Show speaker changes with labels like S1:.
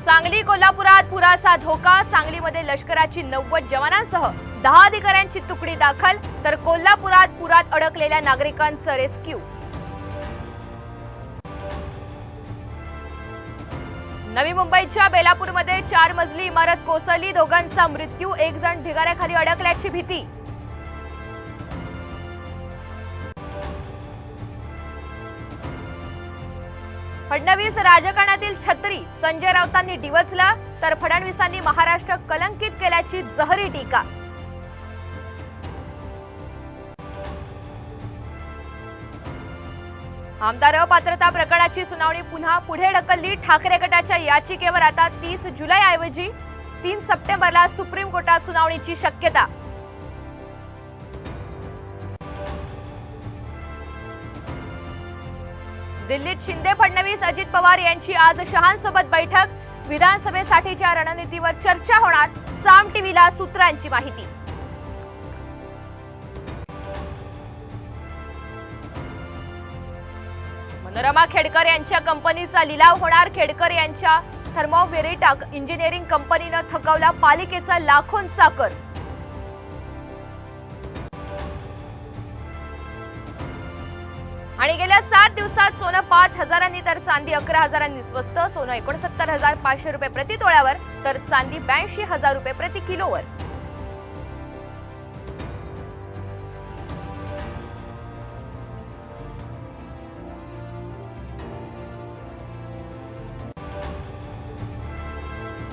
S1: सांगली कोल्हापुरात पुराचा धोका। सांगलीमध्ये लष्कराची 90 जवानांसह 10 अधिकाऱ्यांची तुकडी दाखल, तर कोल्हापुरात पुरात अडकलेल्या नागरिकांचं रेस्क्यू। नवी मुंबईच्या बेलापूरमध्ये 4 मजली इमारत कोसळली, दोघांचा मृत्यू, एक जण ढिगाऱ्याखाली अडकल्याची भीती। फडणवीस राजकारणातील छत्री, संजय राऊतांनी डिवचला, तर फडणवीसांनी महाराष्ट्र कलंकित केल्याची जहरी टीका। आमदार अपात्रता प्रकरणाची सुनावणी पुन्हा पुढे ढकलली। ठाकरे गटाच्या याचिकेवर आता 30 जुलैऐवजी 3 सप्टेंबरला सुप्रीम कोर्टात सुनावणीची शक्यता। दिल्लीत शिंदे फडणवीस अजित पवार यांची आज शहांसोबत बैठक, विधानसभेसाठीच्या रणनीतीवर चर्चा होणार, साम टीव्हीला सूत्रांची माहिती। मनोरमा खेडकर यांच्या कंपनीचा लिलाव होणार, खेडकर यांच्या थर्मोव्हेरिटा इंजिनिअरिंग कंपनीने थकवला पालिकेचा लाखोंचा कर। आणि गेल्या 7 दिवसात सोनं 5,000 तर चांदी 11,000 स्वस्त, सोनं 69,500 रुपये प्रति तोळ्यावर, तर चांदी 82,000 रुपये प्रति किलोवर।